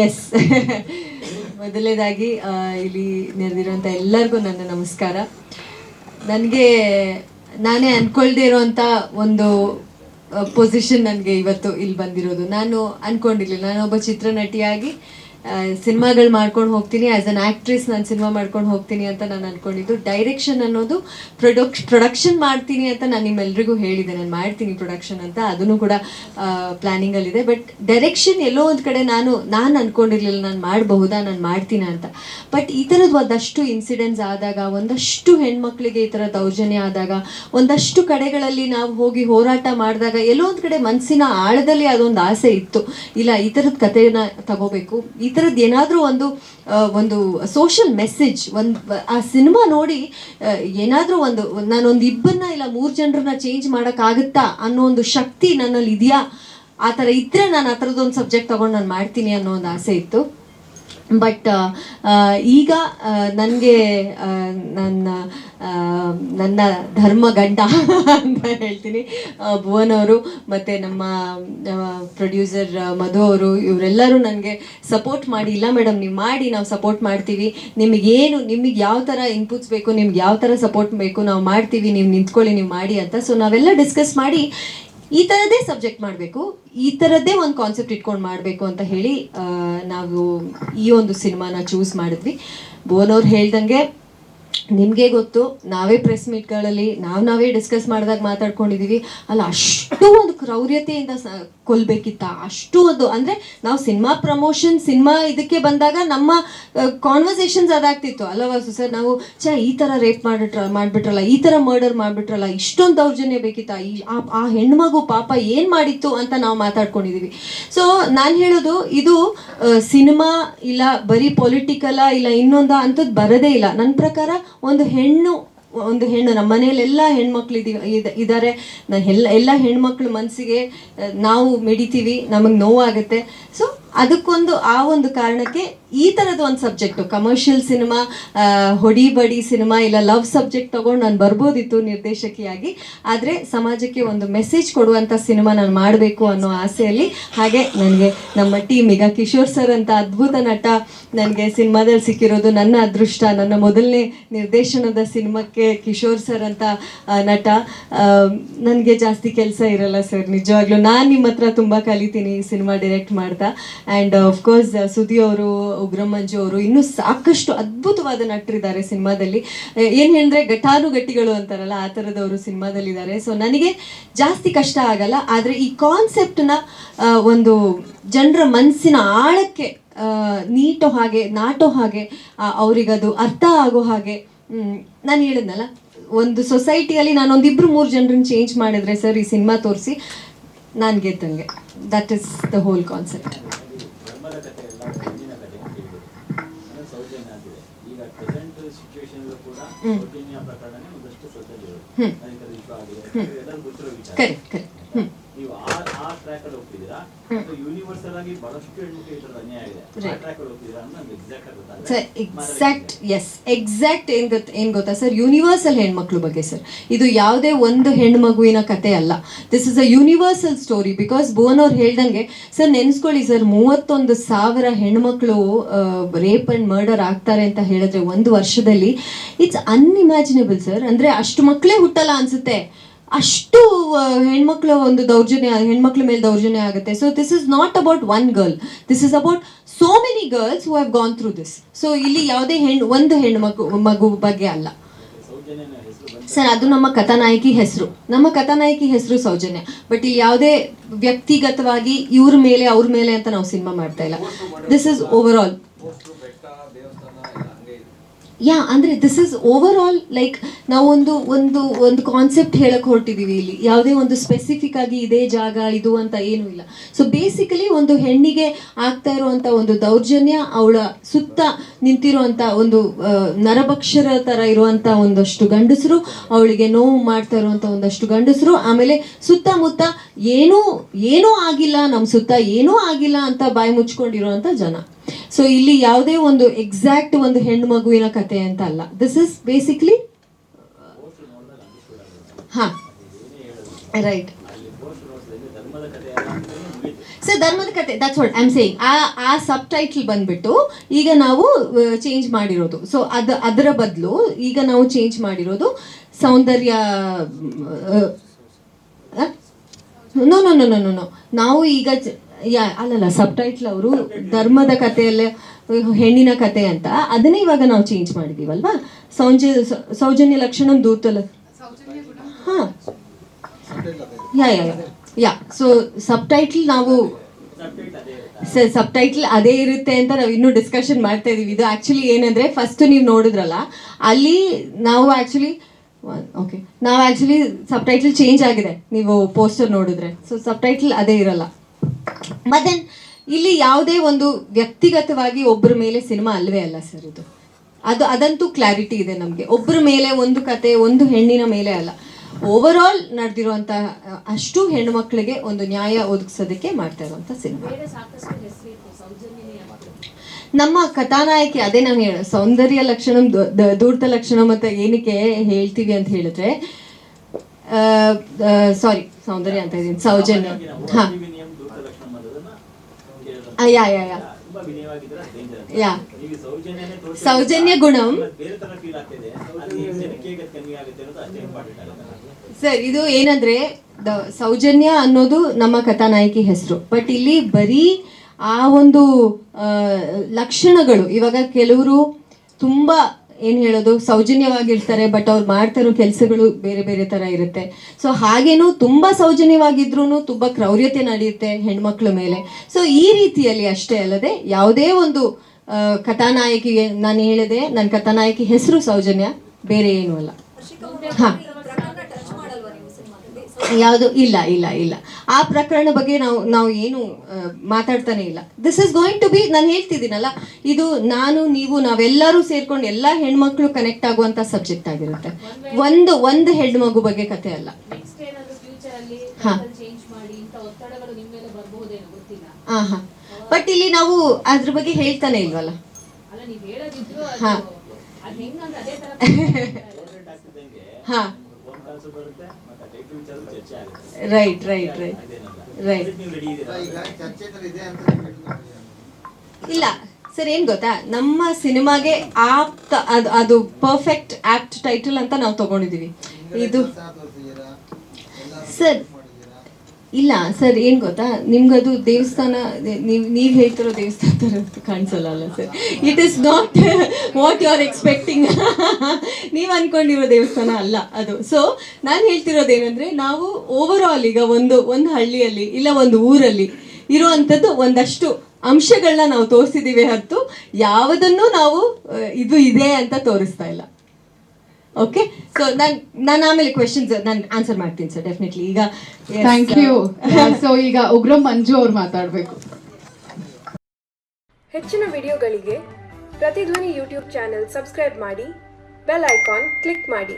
S. ಮೊದಲನೇದಾಗಿ ಇಲ್ಲಿ ನೆರೆದಿರುವಂಥ ಎಲ್ಲರಿಗೂ ನನ್ನ ನಮಸ್ಕಾರ. ನನಗೆ ನಾನೇ ಅಂದ್ಕೊಳ್ದೇ ಇರೋವಂಥ ಒಂದು ಪೊಸಿಷನ್ ನನಗೆ ಇವತ್ತು ಇಲ್ಲಿ ಬಂದಿರೋದು. ನಾನು ಅಂದ್ಕೊಂಡಿರಲಿಲ್ಲ ನಾನೊಬ್ಬ ಚಿತ್ರನಟಿಯಾಗಿ ಸಿನಿಮಾಗಳು ಮಾಡ್ಕೊಂಡು ಹೋಗ್ತೀನಿ, ಆ್ಯಸ್ ಅನ್ ಆ್ಯಕ್ಟ್ರೆಸ್ ನಾನು ಸಿನಿಮಾ ಮಾಡ್ಕೊಂಡು ಹೋಗ್ತೀನಿ ಅಂತ ನಾನು ಅಂದ್ಕೊಂಡಿದ್ದು. ಡೈರೆಕ್ಷನ್ ಅನ್ನೋದು ಪ್ರೊಡಕ್ಷನ್ ಮಾಡ್ತೀನಿ ಅಂತ ನಾನು ನಿಮ್ಮೆಲ್ರಿಗೂ ಹೇಳಿದೆ, ನಾನು ಮಾಡ್ತೀನಿ ಪ್ರೊಡಕ್ಷನ್ ಅಂತ, ಅದನ್ನು ಕೂಡ ಪ್ಲ್ಯಾನಿಂಗಲ್ಲಿದೆ. ಬಟ್ ಡೈರೆಕ್ಷನ್ ಎಲ್ಲೋ ಒಂದು ಕಡೆ ನಾನು ಅಂದ್ಕೊಂಡಿರಲಿಲ್ಲ ನಾನು ಮಾಡಬಹುದಾ, ನಾನು ಮಾಡ್ತೀನಿ ಅಂತ. ಬಟ್ ಈ ಥರದ್ದು ಒಂದಷ್ಟು ಇನ್ಸಿಡೆಂಟ್ಸ್ ಆದಾಗ, ಒಂದಷ್ಟು ಹೆಣ್ಮಕ್ಳಿಗೆ ಈ ಥರ ದೌರ್ಜನ್ಯ ಆದಾಗ, ಒಂದಷ್ಟು ಕಡೆಗಳಲ್ಲಿ ನಾವು ಹೋಗಿ ಹೋರಾಟ ಮಾಡಿದಾಗ ಎಲ್ಲೋ ಒಂದು ಕಡೆ ಮನಸ್ಸಿನ ಆಳದಲ್ಲಿ ಅದೊಂದು ಆಸೆ ಇತ್ತು, ಇಲ್ಲ ಈ ಥರದ ಕಥೆನ ತಗೋಬೇಕು, ಈ ಥರದ್ದು ಏನಾದರೂ ಒಂದು ಸೋಷಿಯಲ್ ಮೆಸೇಜ್, ಆ ಸಿನಿಮಾ ನೋಡಿ ಏನಾದರೂ ನಾನೊಂದು ಇಬ್ಬರನ್ನ ಇಲ್ಲ 3 ಜನರನ್ನ ಚೇಂಜ್ ಮಾಡೋಕ್ಕಾಗುತ್ತಾ ಅನ್ನೋ ಒಂದು ಶಕ್ತಿ ನನ್ನಲ್ಲಿ ಇದೆಯಾ, ಆ ಥರ ಇದ್ದರೆ ನಾನು ಆ ಥರದ್ದೊಂದು ಸಬ್ಜೆಕ್ಟ್ ತೊಗೊಂಡು ನಾನು ಮಾಡ್ತೀನಿ ಅನ್ನೋ ಒಂದು ಆಸೆ ಇತ್ತು. ಬಟ್ ಈಗ ನನಗೆ ನನ್ನ ಧರ್ಮ ಗಂಡ ಅಂತ ಹೇಳ್ತೀನಿ, ಭುವನ್ ಅವರು ಮತ್ತು ನಮ್ಮ ಪ್ರೊಡ್ಯೂಸರ್ ಮಧು ಅವರು, ಇವರೆಲ್ಲರೂ ನನಗೆ ಸಪೋರ್ಟ್ ಮಾಡಿ, ಇಲ್ಲ ಮೇಡಮ್ ನೀವು ಮಾಡಿ, ನಾವು ಸಪೋರ್ಟ್ ಮಾಡ್ತೀವಿ, ನಿಮಗೆ ಯಾವ ಥರ ಇನ್ಪುಟ್ಸ್ ಬೇಕು, ನಿಮ್ಗೆ ಯಾವ ಥರ ಸಪೋರ್ಟ್ ಬೇಕು ನಾವು ಮಾಡ್ತೀವಿ, ನೀವು ನಿಂತ್ಕೊಳ್ಳಿ, ನೀವು ಮಾಡಿ ಅಂತ. ಸೊ ನಾವೆಲ್ಲ ಡಿಸ್ಕಸ್ ಮಾಡಿ ಈ ಥರದ್ದೇ ಸಬ್ಜೆಕ್ಟ್ ಮಾಡಬೇಕು, ಈ ಥರದ್ದೇ ಒಂದು ಕಾನ್ಸೆಪ್ಟ್ ಇಟ್ಕೊಂಡು ಮಾಡಬೇಕು ಅಂತ ಹೇಳಿ ನಾವು ಈ ಒಂದು ಸಿನಿಮಾನ ಚೂಸ್ ಮಾಡಿದ್ವಿ. ಭುವನ್ ಅವ್ರು ಹೇಳ್ದಂಗೆ ನಿಮಗೆ ಗೊತ್ತು, ನಾವೇ ಪ್ರೆಸ್ ಮೀಟ್ಗಳಲ್ಲಿ ನಾವೇ ಡಿಸ್ಕಸ್ ಮಾಡಿದಾಗ ಮಾತಾಡ್ಕೊಂಡಿದ್ದೀವಿ, ಅಲ್ಲ ಅಷ್ಟು ಒಂದು ಕ್ರೌರ್ಯತೆಯಿಂದ ಕೊಲ್ಬೇಕಿತ್ತ, ಅಷ್ಟು ಒಂದು ಅಂದರೆ ನಾವು ಸಿನಿಮಾ ಪ್ರಮೋಷನ್ ಸಿನಿಮಾ ಇದಕ್ಕೆ ಬಂದಾಗ ನಮ್ಮ ಕಾನ್ವರ್ಸೇಷನ್ಸ್ ಅದಾಗ್ತಿತ್ತು ಅಲ್ಲವಾ ಸರ್, ನಾವು ಈ ಥರ ರೇಪ್ ಮಾಡಿಬಿಟ್ರಲ್ಲ, ಈ ಥರ ಮರ್ಡರ್ ಮಾಡಿಬಿಟ್ರಲ್ಲ, ಇಷ್ಟೊಂದು ದೌರ್ಜನ್ಯ ಬೇಕಿತ್ತ, ಆ ಹೆಣ್ಮಗು ಪಾಪ ಏನು ಮಾಡಿತ್ತು ಅಂತ ನಾವು ಮಾತಾಡ್ಕೊಂಡಿದ್ದೀವಿ. ಸೊ ನಾನು ಹೇಳೋದು ಇದು ಸಿನಿಮಾ ಇಲ್ಲ ಬರೀ ಪೊಲಿಟಿಕಲ್ಲ ಇಲ್ಲ ಇನ್ನೊಂದು ಅಂಥದ್ದು ಬರೋದೇ ಇಲ್ಲ. ನನ್ನ ಪ್ರಕಾರ ಒಂದು ಹೆಣ್ಣು ನಮ್ಮ ಮನೆಯಲ್ಲೆಲ್ಲ ಹೆಣ್ಮಕ್ಳು ಇದ್ದಾರೆ, ಎಲ್ಲ ಹೆಣ್ಮಕ್ಳು ಮನಸ್ಸಿಗೆ ನಾವು ಮಿಡಿತೀವಿ, ನಮಗೆ ನೋವಾಗುತ್ತೆ. ಸೊ ಅದಕ್ಕೊಂದು ಆ ಒಂದು ಕಾರಣಕ್ಕೆ ಈ ಥರದ ಒಂದು ಸಬ್ಜೆಕ್ಟು, ಕಮರ್ಷಿಯಲ್ ಸಿನಿಮಾ, ಹೊಡಿ ಬಡಿ ಸಿನಿಮಾ ಇಲ್ಲ ಲವ್ ಸಬ್ಜೆಕ್ಟ್ ತೊಗೊಂಡು ನಾನು ಬರ್ಬೋದಿತ್ತು ನಿರ್ದೇಶಕಿಯಾಗಿ, ಆದರೆ ಸಮಾಜಕ್ಕೆ ಒಂದು ಮೆಸೇಜ್ ಕೊಡುವಂಥ ಸಿನಿಮಾ ನಾನು ಮಾಡಬೇಕು ಅನ್ನೋ ಆಸೆಯಲ್ಲಿ. ಹಾಗೆ ನನಗೆ ನಮ್ಮ ಟೀಮ್ ಈಗ ಕಿಶೋರ್ ಸರ್ ಅಂತ ಅದ್ಭುತ ನಟ ನನಗೆ ಸಿನಿಮಾದಲ್ಲಿ ಸಿಕ್ಕಿರೋದು ನನ್ನ ಅದೃಷ್ಟ. ನನ್ನ ಮೊದಲನೇ ನಿರ್ದೇಶನದ ಸಿನಿಮಾಕ್ಕೆ ಕಿಶೋರ್ ಸರ್ ಅಂತ ನಟ. ನನಗೆ ಜಾಸ್ತಿ ಕೆಲಸ ಇರಲ್ಲ ಸರ್, ನಿಜವಾಗ್ಲೂ ನಾನು ನಿಮ್ಮ ಹತ್ರ ತುಂಬ ಕಲಿತೀನಿ ಈ ಸಿನಿಮಾ ಡೈರೆಕ್ಟ್ ಮಾಡ್ತಾ. ಆ್ಯಂಡ್ ಅಫ್ಕೋರ್ಸ್ ಸುದಿ ಅವರು, ಉಗ್ರಂ ಮಂಜು ಅವರು, ಇನ್ನೂ ಸಾಕಷ್ಟು ಅದ್ಭುತವಾದ ನಟರಿದ್ದಾರೆ ಸಿನಿಮಾದಲ್ಲಿ. ಏನು ಹೇಳಿದ್ರೆ ಗಟ್ಟಿಗಳು ಅಂತಾರಲ್ಲ, ಆ ಥರದವರು ಸಿನಿಮಾದಲ್ಲಿದ್ದಾರೆ. ಸೊ ನನಗೆ ಜಾಸ್ತಿ ಕಷ್ಟ ಆಗಲ್ಲ, ಆದರೆ ಈ ಕಾನ್ಸೆಪ್ಟನ್ನ ಒಂದು ಜನರ ಮನಸ್ಸಿನ ಆಳಕ್ಕೆ ನಾಟೋ ಹಾಗೆ ಅವರಿಗದು ಅರ್ಥ ಆಗೋ ಹಾಗೆ. ನಾನು ಹೇಳಿದ್ನಲ್ಲ, ಒಂದು ಸೊಸೈಟಿಯಲ್ಲಿ ನಾನೊಂದು 2-3 ಜನರನ್ನ ಚೇಂಜ್ ಮಾಡಿದ್ರೆ ಸರ್ ಈ ಸಿನಿಮಾ ತೋರಿಸಿ ನಾನು ಗೆದ್ದಂಗೆ. That is the whole concept. Correct. Exact ಏನ್ ಗೊತ್ತಾ ಸರ್, ಯೂನಿವರ್ಸಲ್ ಹೆಣ್ಮಕ್ಳು ಬಗ್ಗೆ ಸರ್, ಇದು ಯಾವುದೇ ಒಂದು ಹೆಣ್ಮಗುವಿನ ಕತೆ ಅಲ್ಲ. This is a universal story. Because Bhuvan ಅವ್ರು ಹೇಳ್ದಂಗೆ ಸರ್, ನೆನೆಸ್ಕೊಳ್ಳಿ ಸರ್, 31,000 ಹೆಣ್ಮಕ್ಳು ರೇಪ್ ಅಂಡ್ ಮರ್ಡರ್ ಆಗ್ತಾರೆ ಅಂತ ಹೇಳಿದ್ರೆ ಒಂದು ವರ್ಷದಲ್ಲಿ, ಇಟ್ಸ್ ಅನ್ಇಮ್ಯಾಜಿನೇಬಲ್ ಸರ್. ಅಂದರೆ ಅಷ್ಟು ಮಕ್ಕಳೇ ಹುಟ್ಟಲ್ಲ ಅನ್ಸುತ್ತೆ, ಅಷ್ಟು ಹೆಣ್ಮಕ್ಳ ಹೆಣ್ಮಕ್ಳ ಮೇಲೆ ದೌರ್ಜನ್ಯ ಆಗುತ್ತೆ. So this is not about one girl, this is about so many girls who have gone through this. So ಇಲ್ಲಿ ಯಾವುದೇ ಒಂದು ಮಗು ಬಗ್ಗೆ ಅಲ್ಲ ಸರ್, ಅದು ನಮ್ಮ ಕಥಾನಾಯಕಿ ಹೆಸರು ಸೌಜನ್ಯ. ಬಟ್ ಇಲ್ಲಿ ಯಾವುದೇ ವ್ಯಕ್ತಿಗತವಾಗಿ ಅವ್ರ ಮೇಲೆ ಅಂತ ನಾವು ಸಿನಿಮಾ ಮಾಡ್ತಾ ಇಲ್ಲ. This is over all. ಅಂದರೆ this is over all, like ನಾವು ಒಂದು ಕಾನ್ಸೆಪ್ಟ್ ಹೇಳಕ್ಕೆ ಹೊರಟಿದ್ದೀವಿ ಇಲ್ಲಿ, ಯಾವುದೇ ಒಂದು ಸ್ಪೆಸಿಫಿಕ್ ಆಗಿ ಇದೇ ಜಾಗ ಇದು ಅಂತ ಏನೂ ಇಲ್ಲ. ಸೊ ಬೇಸಿಕಲಿ ಒಂದು ಹೆಣ್ಣಿಗೆ ಆಗ್ತಾ ಇರುವಂಥ ಒಂದು ದೌರ್ಜನ್ಯ, ಅವಳ ಸುತ್ತ ನಿಂತಿರುವಂಥ ಒಂದು ನರಭಕ್ಷರ ಥರ ಇರುವಂಥ ಒಂದಷ್ಟು ಗಂಡಸರು, ಅವಳಿಗೆ ನೋವು ಮಾಡ್ತಾ ಇರುವಂಥ ಒಂದಷ್ಟು ಗಂಡಸರು, ಆಮೇಲೆ ಸುತ್ತಮುತ್ತ ಏನೂ ಆಗಿಲ್ಲ, ನಮ್ಮ ಸುತ್ತ ಏನೂ ಆಗಿಲ್ಲ ಅಂತ ಬಾಯಿ ಮುಚ್ಕೊಂಡಿರುವಂಥ ಜನ. ಸೊ ಇಲ್ಲಿ ಯಾವುದೇ ಒಂದು ಎಕ್ಸಾಕ್ಟ್ ಒಂದು ಹೆಣ್ಣು ಮಗುವಿನ ಕತೆ ಅಂತ ಅಲ್ಲ. This is basically right. Sir ಧರ್ಮದ ಕತೆ that's what I am saying. ಆ ಸಬ್ ಟೈಟಲ್ ಬಂದ್ಬಿಟ್ಟು ಈಗ ನಾವು ಚೇಂಜ್ ಮಾಡಿರೋದು. ಸೊ ಅದರ ಬದಲು ಈಗ ನಾವು ಚೇಂಜ್ ಮಾಡಿರೋದು Soundarya. No no no no no no ನಾವು ಈಗ ಅಲ್ಲಲ್ಲ ಸಬ್ ಟೈಟ್ಲ್ ಅವರು ಧರ್ಮದ ಕಥೆಯಲ್ಲೇ ಹೆಣ್ಣಿನ ಕತೆ ಅಂತ ಅದನ್ನೇ ಇವಾಗ ನಾವು ಚೇಂಜ್ ಮಾಡಿದೀವಲ್ವಾ. ಸೌಜನ್ಯ ಲಕ್ಷಣಂ ದೂರ್ತಲ. ಹಾಂ ಯಾ ಸೊ ಸಬ್ ಟೈಟ್ಲ್ ನಾವು ಸಬ್ ಟೈಟ್ಲ್ ಅದೇ ಇರುತ್ತೆ ಅಂತ ನಾವು ಇನ್ನೂ ಡಿಸ್ಕಷನ್ ಮಾಡ್ತಾ ಇದೀವಿ. ಇದು ಆ್ಯಕ್ಚುಲಿ ಏನಂದರೆ ಫಸ್ಟ್ ನೀವು ನೋಡಿದ್ರಲ್ಲ ಅಲ್ಲಿ ನಾವು ಆ್ಯಕ್ಚುಲಿ ಸಬ್ ಟೈಟ್ಲ್ ಚೇಂಜ್ ಆಗಿದೆ ನೀವು ಪೋಸ್ಟರ್ ನೋಡಿದ್ರೆ. ಸೊ ಸಬ್ ಟೈಟ್ಲ್ ಅದೇ ಇರಲ್ಲ. ಮತ್ತೆ ಇಲ್ಲಿ ಯಾವುದೇ ಒಂದು ವ್ಯಕ್ತಿಗತವಾಗಿ ಒಬ್ಬರ ಮೇಲೆ ಸಿನಿಮಾ ಅಲ್ವೇ ಅಲ್ಲ ಸರ್ ಇದು. ಅದಂತೂ ಕ್ಲಾರಿಟಿ ಇದೆ ನಮಗೆ. ಒಬ್ಬರ ಮೇಲೆ ಒಂದು ಕತೆ ಒಂದು ಹೆಣ್ಣಿನ ಮೇಲೆ ಅಲ್ಲ, ಓವರ್ ಆಲ್ ನಡೆದಿರುವಂಥ ಅಷ್ಟು ಹೆಣ್ಣು ಮಕ್ಕಳಿಗೆ ಒಂದು ನ್ಯಾಯ ಒದಗಿಸೋದಕ್ಕೆ ಮಾಡ್ತಾ ಇರುವಂಥ ಸಿನಿಮಾ. ನಮ್ಮ ಕಥಾನಾಯಕಿ ಅದೇ ನಾನು ಸೌಂದರ್ಯ ಲಕ್ಷಣ ಧೂರ್ತ ಲಕ್ಷಣ ಮತ್ತು ಏನಕ್ಕೆ ಹೇಳ್ತೀವಿ ಅಂತ ಹೇಳಿದ್ರೆ ಸಾರಿ ಸೌಂದರ್ಯ ಅಂತ ಇದ್ದೀನಿ, ಸೌಜನ್ಯ. ಹಾಂ ಯಾ ಸೌಜನ್ಯ ಗುಣಂ ಸರ್. ಇದು ಏನಂದ್ರೆ ಸೌಜನ್ಯ ಅನ್ನೋದು ನಮ್ಮ ಕಥಾನಾಯಕಿ ಹೆಸರು. ಬಟ್ ಇಲ್ಲಿ ಬರೀ ಆ ಒಂದು ಲಕ್ಷಣಗಳು, ಇವಾಗ ಕೆಲವರು ತುಂಬ ಏನು ಹೇಳೋದು ಸೌಜನ್ಯವಾಗಿರ್ತಾರೆ ಬಟ್ ಅವ್ರು ಮಾಡ್ತಾರೋ ಕೆಲಸಗಳು ಬೇರೆ ಬೇರೆ ಥರ ಇರುತ್ತೆ. ಸೊ ಹಾಗೇನು ತುಂಬ ಸೌಜನ್ಯವಾಗಿದ್ರೂ ತುಂಬ ಕ್ರೌರ್ಯತೆ ನಡೆಯುತ್ತೆ ಹೆಣ್ಮಕ್ಳ ಮೇಲೆ. ಸೊ ಈ ರೀತಿಯಲ್ಲಿ ಅಷ್ಟೇ ಅಲ್ಲದೆ ಯಾವುದೇ ಒಂದು ಕಥಾನಾಯಕಿಗೆ ನಾನು ಹೇಳಿದೆ ನನ್ನ ಕಥಾನಾಯಕಿ ಹೆಸರು ಸೌಜನ್ಯ, ಬೇರೆ ಏನೂ ಅಲ್ಲ. ಹಾಂ ಯಾವುದು ಇಲ್ಲ ಇಲ್ಲ ಇಲ್ಲ ಆ ಪ್ರಕರಣ ಬಗ್ಗೆ ನಾವು ಏನು ಮಾತಾಡ್ತಾನೆ ಇಲ್ಲ. This is going to be, ನಾನು ಹೇಳ್ತಿದ್ದೀನಲ್ಲ, ಇದು ನಾನು ನೀವು ನಾವೆಲ್ಲರೂ ಸೇರ್ಕೊಂಡು ಎಲ್ಲ ಹೆಣ್ಮಕ್ಳು ಕನೆಕ್ಟ್ ಆಗುವಂತ ಸಬ್ಜೆಕ್ಟ್ ಆಗಿರುತ್ತೆ. ಒಂದು ಹೆಣ್ಮಗು ಬಗ್ಗೆ ಕತೆ ಅಲ್ಲ. ಹಾ ಬಟ್ ಇಲ್ಲಿ ನಾವು ಅದ್ರ ಬಗ್ಗೆ ಹೇಳ್ತಾನೆ ಇಲ್ವಲ್ಲ. ಹಾ ಹಾ ರೈಟ್ ರೈಟ್ ರೈಟ್ ರೈಟ್. ಇಲ್ಲ ಸರ್ ಏನ್ ಗೊತ್ತಾ, ನಮ್ಮ ಸಿನಿಮಾಗೆ ಆಪ್ತ ಅದು ಪರ್ಫೆಕ್ಟ್ ಆಪ್ಟ್ ಟೈಟಲ್ ಅಂತ ನಾವು ತಗೊಂಡಿದೀವಿ. ಇದು ಸರ್ ಇಲ್ಲ ಸರ್ ಏನ್ ಗೊತ್ತಾ, ನಿಮ್ಗದು ದೇವಸ್ಥಾನ ನೀವ್ ಹೇಳ್ತಿರೋ ದೇವಸ್ಥಾನ ತರ ಕಾಣಿಸಲ್ಲ ಅಲ್ಲ sir. It is not what you are expecting. ನೀವ್ ಅನ್ಕೊಂಡಿರೋ ದೇವಸ್ಥಾನ ಅಲ್ಲ ಅದು. ಸೊ ನಾನು ಹೇಳ್ತಿರೋದೇನಂದ್ರೆ, ನಾವು ಓವರ್ ಆಲ್ ಈಗ ಒಂದು ಹಳ್ಳಿಯಲ್ಲಿ ಇಲ್ಲ ಒಂದು ಊರಲ್ಲಿ ಇರುವಂತದ್ದು ಒಂದಷ್ಟು ಅಂಶಗಳನ್ನ ನಾವು ತೋರಿಸಿದೀವಿ ಹೊರತು ಯಾವುದನ್ನು ನಾವು ಇದು ಇದೆ ಅಂತ ತೋರಿಸ್ತಾ ಇಲ್ಲ. ಓಕೆ, ಸೊ ನಾನು ಆಮೇಲೆ ಕ್ವೆಶನ್ಸ್ ನಾನು ಆನ್ಸರ್ ಮಾಡ್ತೀನಿ ಸರ್ ಡೆಫಿನೆಟ್ಲಿ. ಈಗ ಥ್ಯಾಂಕ್ ಯು. ಸೊ ಈಗ ಉಗ್ರಂ ಮಂಜು ಅವ್ರು ಮಾತಾಡಬೇಕು. ಹೆಚ್ಚಿನ ವಿಡಿಯೋಗಳಿಗೆ ಪ್ರತಿಧ್ವನಿ ಯೂಟ್ಯೂಬ್ ಚಾನೆಲ್ ಸಬ್ಸ್ಕ್ರೈಬ್ ಮಾಡಿ, ಬೆಲ್ ಐಕಾನ್ ಕ್ಲಿಕ್ ಮಾಡಿ.